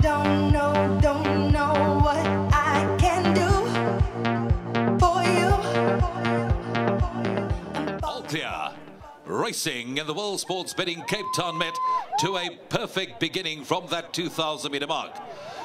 don't know what I can do for you. All clear. Racing in the World Sports Betting Cape Town Met to a perfect beginning from that 2,000 meter mark.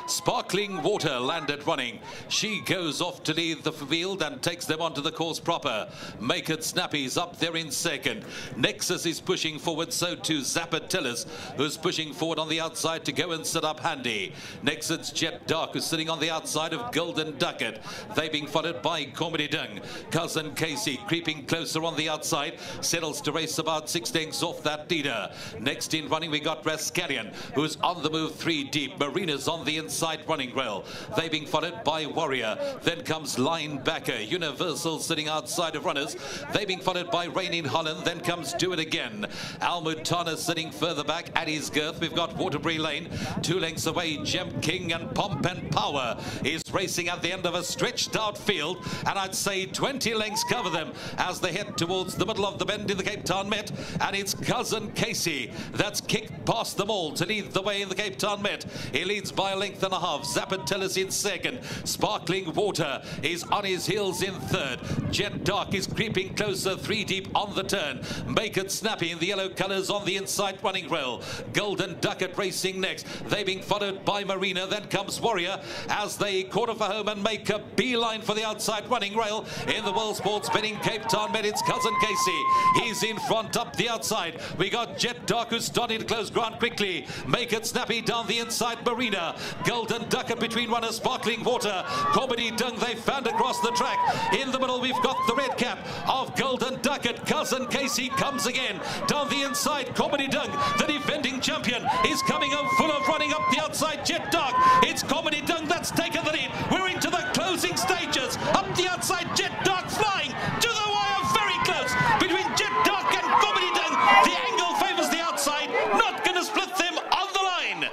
Sparkling Water landed running. She goes off to lead the field and takes them onto the course proper. Make It Snappy's up there in second. Nexus is pushing forward, so too Zapatellis, who's pushing forward on the outside to go and sit up handy. Next it's Jet Dark, who's sitting on the outside of Golden Ducat. They being followed by Comedy Dung. Cousin Casey creeping closer on the outside, settles to race about 6 lengths off that leader. Next in running we got Rascallion, who's on the move 3 deep. Marina's on the inside running rail. They being followed by Warrior. Then comes Linebacker. Universal sitting outside of runners. They being followed by Rain in Holland. Then comes Do It Again. Almutana sitting further back at his girth. We've got Waterbury Lane 2 lengths away. Gem King and Pomp and Power is racing at the end of a stretched out field, and I'd say 20 lengths cover them as they head towards the middle of the bend in the Cape Town Met. And it's Cousin Casey that's kicked past them all to lead the way in the Cape Town Met. He leads by a length and a half. Zapatellis in second. Sparkling Water is on his heels in third. Jet Dark is creeping closer 3 deep on the turn. Make It Snappy in the yellow colours on the inside running rail. Golden Ducat racing next. They being followed by Marina. Then comes Warrior as they quarter for home and make a beeline for the outside running rail. In the World Sports Betting Cape Town Met, it's Cousin Casey. He's in front up the outside. We got Jet Dark who's starting to close ground quickly. Make It Snappy down the inside Marina. Golden Ducat between runners. Sparkling Water. Comedy Dung they found across the track. In the middle we've got the red cap of Golden Ducat. Cousin Casey comes again. Down the inside Comedy Dung, the defending champion, is coming home full of running up the outside. Jet Dark. It's Comedy Dung that's taken the lead. We're into the closing stages. Up the outside Jet Dark flying to the wire, very close between Jet Dark and Comedy Dung. The angle favours the outside. Not going to split them on the line.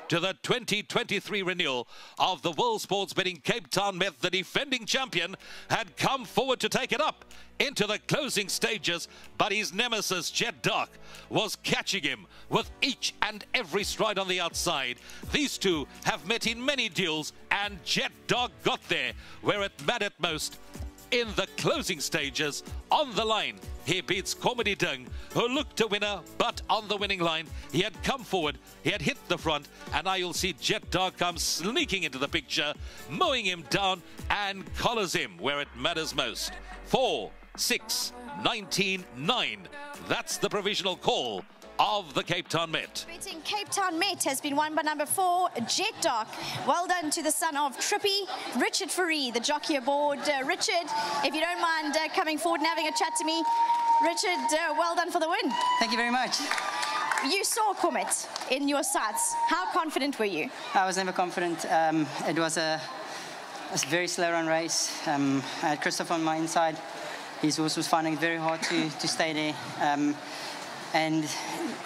To the 2023 renewal of the World Sports Betting Cape Town Met, the defending champion had come forward to take it up into the closing stages, but his nemesis Jet Dark was catching him with each and every stride on the outside. These two have met in many duels, and Jet Dark got there where it mattered most. In the closing stages, on the line, he beats Comedy Dung, who looked a winner, but on the winning line, he had come forward, he had hit the front, and now you'll see Jet Dark come sneaking into the picture, mowing him down and collars him where it matters most. 4, 6, 19, 9. That's the provisional call of the Cape Town Met. Betting Cape Town Met has been won by number 4, Jet Dark. Well done to the son of Trippy, Richard Fourie, the jockey aboard. Richard, if you don't mind coming forward and having a chat to me. Richard, well done for the win. Thank you very much. You saw Comet in your sights. How confident were you? I was never confident. It was a very slow run race. I had Christoph on my inside. His horse was finding it very hard to stay there. And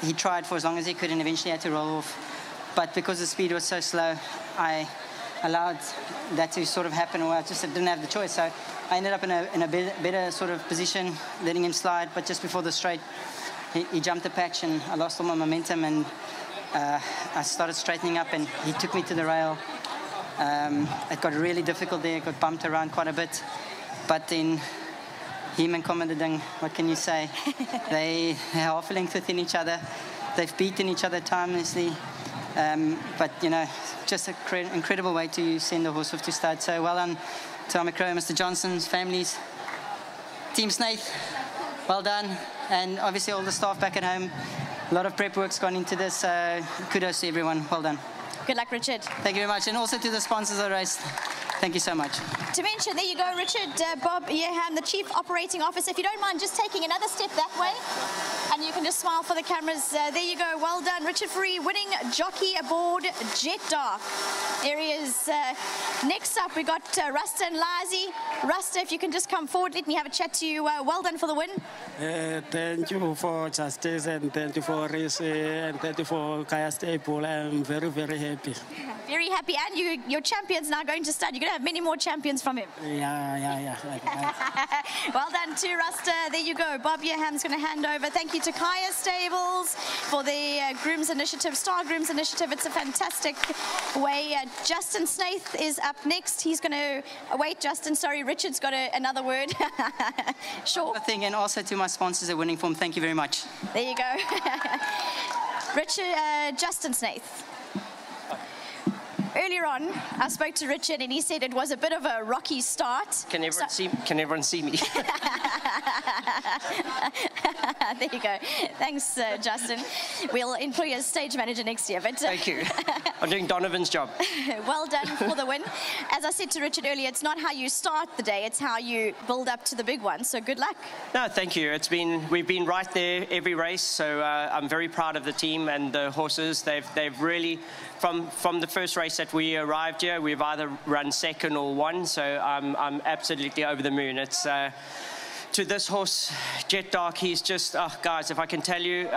he tried for as long as he could and eventually had to roll off. But because the speed was so slow, I allowed that to sort of happen, or I just didn't have the choice. So I ended up in a better sort of position, letting him slide. But just before the straight, he jumped the patch and I lost all my momentum, and I started straightening up and he took me to the rail. It got really difficult there, it got bumped around quite a bit. But then him and Comedy Dung, what can you say? They're half a length within each other. They've beaten each other timelessly. But, you know, just an incredible way to send a horse off to start. So well done to Omicro, Mr. Johnson's families. Team Snaith, well done. And obviously all the staff back at home. A lot of prep work's gone into this. So kudos to everyone. Well done. Good luck, Richard. Thank you very much. And also to the sponsors of the race. Thank you so much. To mention, there you go, Richard. Bob Yehan, the Chief Operating Officer. If you don't mind just taking another step that way, and you can just smile for the cameras. There you go. Well done. Richard Fourie, winning jockey aboard Jet Dark. There he is. Next up, we got Rasta and Lazi. Rasta, if you can just come forward, let me have a chat to you. Well done for the win. Thank you for Justice, and thank you for Rishi, and thank you for Kaya Staple. I'm very, very happy. Very happy, and your champion's now going to stud. You're going to have many more champions from him. Yeah. Well done to Rasta. There you go. Bob Yeham's going to hand over. Thank you to Kaya Stables for the Grooms Initiative, Star Grooms Initiative. It's a fantastic way. Justin Snaith is up next. He's going to wait. Justin, sorry, Richard's got another word. Sure. Thing, and also to my sponsors at Winning Form, thank you very much. There you go. Richard, Justin Snaith. Earlier on, I spoke to Richard and he said it was a bit of a rocky start. Can everyone see me? There you go. Thanks, Justin. We'll employ a stage manager next year. But, Thank you. I'm doing Donovan's job. Well done for the win. As I said to Richard earlier, it's not how you start the day, it's how you build up to the big one. So good luck. No, thank you. We've been right there every race, so I'm very proud of the team and the horses. They've really, from the first race that we arrived here, we've either run second or won, so I'm absolutely over the moon. It's to this horse, Jet Dark, he's just, oh, guys, if I can tell you,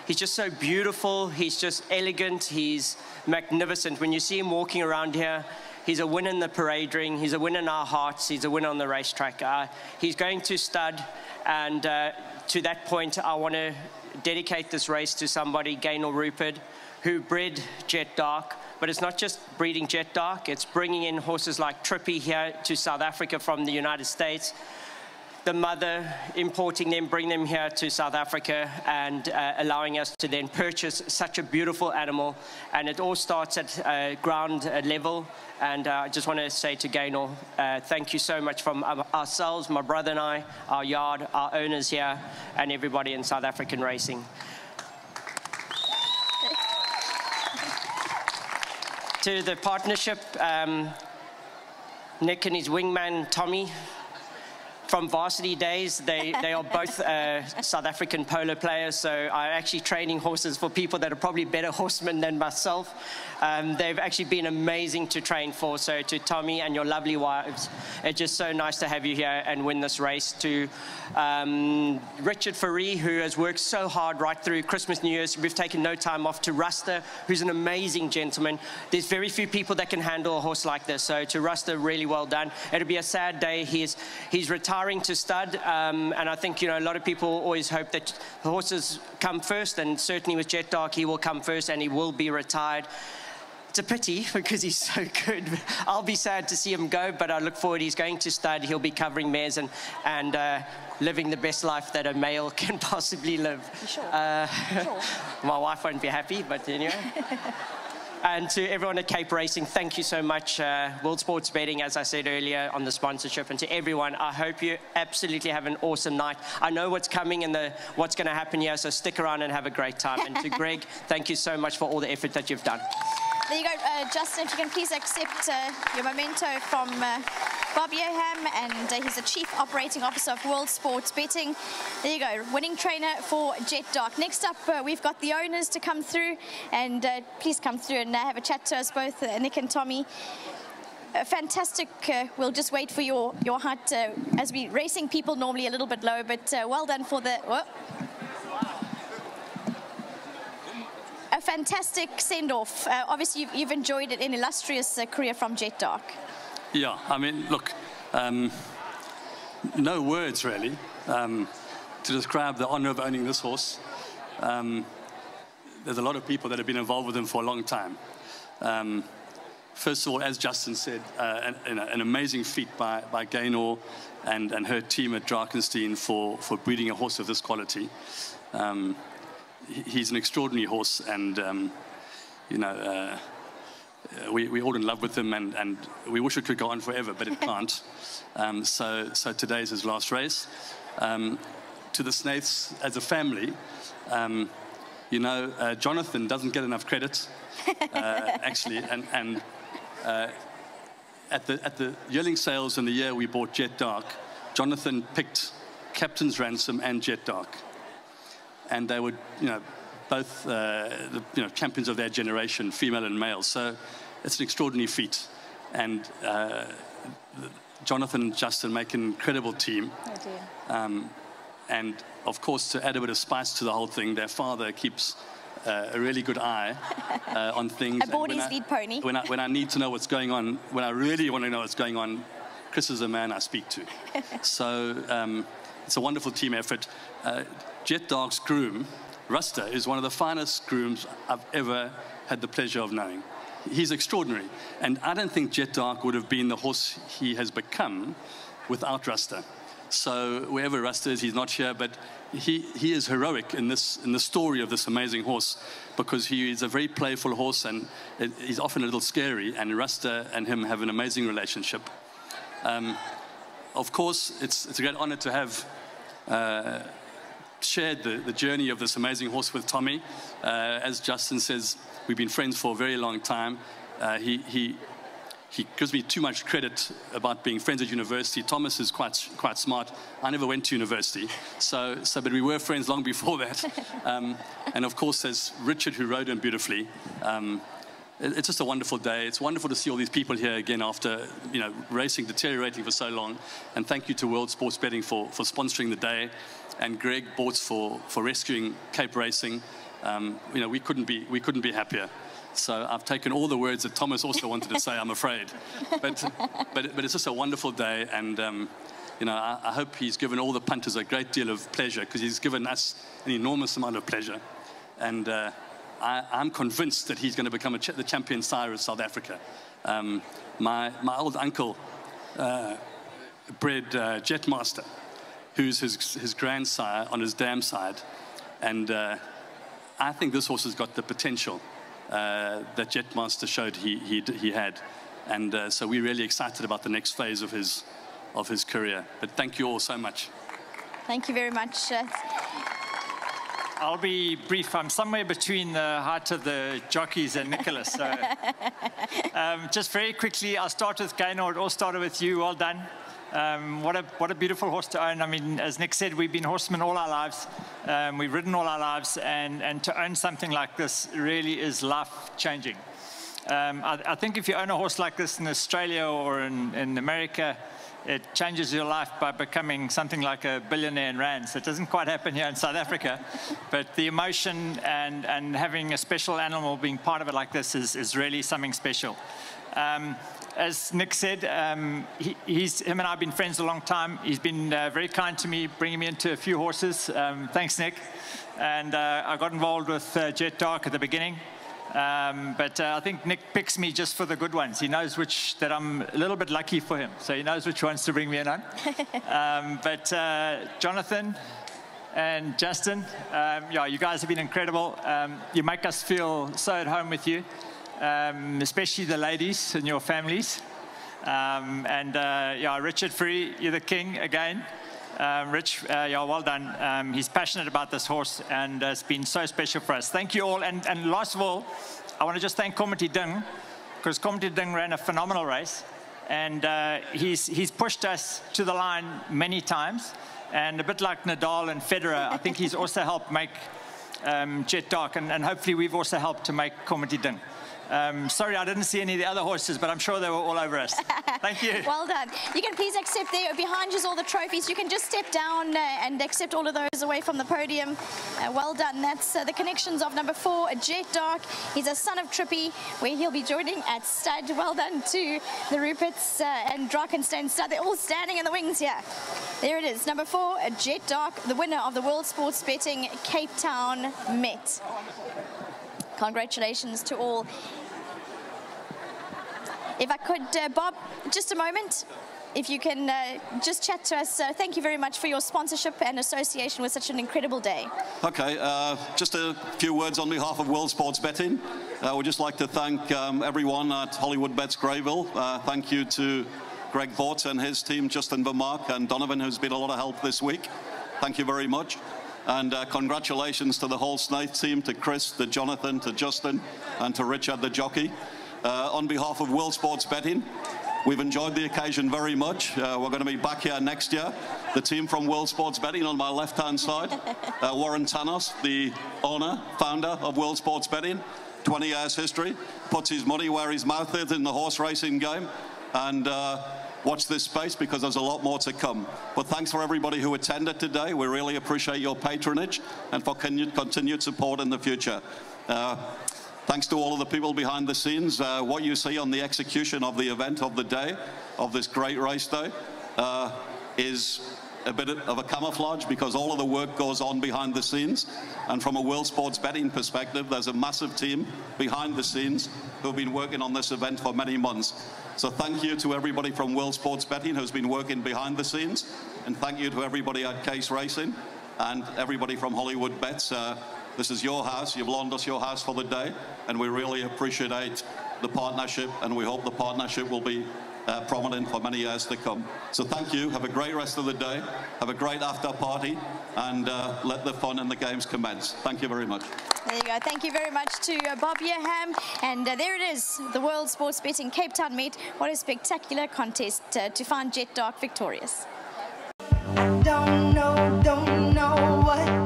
he's just so beautiful, he's just elegant, he's magnificent. When you see him walking around here, he's a winner in the parade ring, he's a winner in our hearts, he's a winner on the racetrack. He's going to stud, and to that point, I want to dedicate this race to somebody, Gaynor Rupert, who bred Jet Dark. But it's not just breeding Jet Dark, it's bringing in horses like Trippy here to South Africa from the United States. The mother importing them, bring them here to South Africa, and allowing us to then purchase such a beautiful animal. And it all starts at ground level. And I just want to say to Gaynor, thank you so much from ourselves, my brother and I, our yard, our owners here, and everybody in South African racing. To the partnership, Nick and his wingman, Tommy, from varsity days, they are both South African polo players, so I'm actually training horses for people that are probably better horsemen than myself. They've actually been amazing to train for, so to Tommy and your lovely wives, it's just so nice to have you here and win this race. To Richard Fourie, who has worked so hard right through Christmas, New Year's, we've taken no time off. To Rasta, who's an amazing gentleman. There's very few people that can handle a horse like this, so to Rasta, really well done. It'll be a sad day. He's retiring to stud, and I think, you know, a lot of people always hope that the horses come first, and certainly with Jet Dark, he will come first and he will be retired. It's a pity because he's so good. I'll be sad to see him go, but I look forward. He's going to stud. He'll be covering mares and living the best life that a male can possibly live. Sure. Sure. My wife won't be happy, but anyway. And to everyone at Cape Racing, thank you so much. World Sports Betting, as I said earlier, on the sponsorship. And to everyone, I hope you absolutely have an awesome night. I know what's coming and what's going to happen here, so stick around and have a great time. And to Greg, thank you so much for all the effort that you've done. There you go, Justin, if you can please accept your memento from Bob Yeham, and he's the Chief Operating Officer of World Sports Betting. There you go, winning trainer for Jet Dark. Next up, we've got the owners to come through, and please come through and have a chat to us both, Nick and Tommy. Fantastic. We'll just wait for your heart, as we racing people normally a little bit low, but well done for the... Whoa. A fantastic send-off. Obviously, you've enjoyed an illustrious career from Jet Dark. Yeah, I mean, look, no words really to describe the honor of owning this horse. There's a lot of people that have been involved with him for a long time. First of all, as Justin said, an amazing feat by Gaynor and her team at Drakenstein for breeding a horse of this quality. He's an extraordinary horse, and you know, we're all in love with him, and we wish it could go on forever, but it can't. So today's his last race. To the Snaiths as a family, you know, Jonathan doesn't get enough credit, actually, and at the yearling sales in the year we bought Jet Dark, Jonathan picked Captain's Ransom and Jet Dark. And they were, you know, both champions of their generation, female and male. So it's an extraordinary feat. And Jonathan and Justin make an incredible team. I do. And of course, to add a bit of spice to the whole thing, their father keeps a really good eye on things. Aboard his lead pony. When I need to know what's going on, when I really want to know what's going on, Chris is a man I speak to. So it's a wonderful team effort. Jet Dark's groom, Ruster, is one of the finest grooms I've ever had the pleasure of knowing. He's extraordinary. And I don't think Jet Dark would have been the horse he has become without Ruster. So wherever Ruster is, he's not here, but he is heroic in the story of this amazing horse, because he is a very playful horse, and he's often a little scary, and Ruster and him have an amazing relationship. Of course, it's a great honor to have shared the journey of this amazing horse with Tommy. As Justin says, we've been friends for a very long time. He gives me too much credit about being friends at university. Thomas is quite smart. I never went to university, but we were friends long before that. And of course, there's Richard, who rode him beautifully. It's just a wonderful day. It's wonderful to see all these people here again after racing deteriorating for so long. And thank you to World Sports Betting for sponsoring the day, and Greg Bortz for rescuing Cape Racing. We couldn't be happier. So I've taken all the words that Thomas also wanted to say, I'm afraid. But it's just a wonderful day, and I hope he's given all the punters a great deal of pleasure, because he's given us an enormous amount of pleasure. And I'm convinced that he's going to become the champion sire of South Africa. My old uncle bred Jetmaster, who's his grandsire on his dam side, and I think this horse has got the potential that Jetmaster showed he had, and so we're really excited about the next phase of his career. But thank you all so much. Thank you very much. I'll be brief. I'm somewhere between the height of the jockeys and Nicholas. So, just very quickly, I'll start with Gaynor. It all started with you. Well done. What a beautiful horse to own. I mean, as Nick said, we've been horsemen all our lives. We've ridden all our lives, and to own something like this really is life-changing. I think if you own a horse like this in Australia or in America, it changes your life by becoming something like a billionaire in rands. It doesn't quite happen here in South Africa, but the emotion and having a special animal being part of it like this is really something special. As Nick said, him and I have been friends a long time. He's been very kind to me, bringing me into a few horses. Thanks, Nick. And I got involved with Jet Dark at the beginning. But I think Nick picks me just for the good ones. He knows that I'm a little bit lucky for him. So he knows which ones to bring me in on. But Jonathan and Justin, you guys have been incredible. You make us feel so at home with you. Especially the ladies and your families. Richard Free, you're the king again. Rich, well done. He's passionate about this horse, and it's been so special for us. Thank you all. And last of all, I want to just thank Komati Ding, because Komati Ding ran a phenomenal race, and he's pushed us to the line many times. And a bit like Nadal and Federer, I think he's also helped make Jet Dark, and hopefully we've also helped to make Komati Ding. Sorry, I didn't see any of the other horses, but I'm sure they were all over us. Thank you. Well done. You can please accept there. Behind you is all the trophies. You can just step down and accept all of those away from the podium. Well done. That's the connections of number 4, Jet Dark. He's a son of Trippy, where he'll be joining at stud. Well done to the Ruperts and Drakenstein stud. They're all standing in the wings here. There it is. Number 4, Jet Dark, the winner of the World Sports Betting Cape Town Met. Congratulations to all. If I could, Bob, just a moment, if you can just chat to us. Thank you very much for your sponsorship and association with such an incredible day. Okay, just a few words on behalf of World Sports Betting. We'd just like to thank everyone at Hollywood Bets Greyville. Thank you to Greg Bortz and his team, Justin Vermark and Donovan, who's been a lot of help this week. Thank you very much. And congratulations to the whole Snaith team, to Chris, to Jonathan, to Justin, and to Richard, the jockey. On behalf of World Sports Betting, we've enjoyed the occasion very much. We're going to be back here next year. The team from World Sports Betting on my left-hand side, Warren Tanos, the owner, founder of World Sports Betting, 20 years history, puts his money where his mouth is in the horse racing game. And watch this space because there's a lot more to come. But thanks for everybody who attended today. We really appreciate your patronage and for continued support in the future. Thanks to all of the people behind the scenes. What you see on the execution of the event of the day, of this great race day, is a bit of a camouflage because all of the work goes on behind the scenes. And from a world sports betting perspective, there's a massive team behind the scenes who have been working on this event for many months. So thank you to everybody from World Sports Betting who's been working behind the scenes. And thank you to everybody at Case Racing and everybody from Hollywood Bets. This is your house. You've loaned us your house for the day. And we really appreciate the partnership. And we hope the partnership will be prominent for many years to come. So thank you. Have a great rest of the day. Have a great after party. And let the fun and the games commence. Thank you very much. There you go. Thank you very much to Bob Yearham. And there it is, the World Sports Betting Cape Town meet. What a spectacular contest to find Jet Dark victorious. Don't know what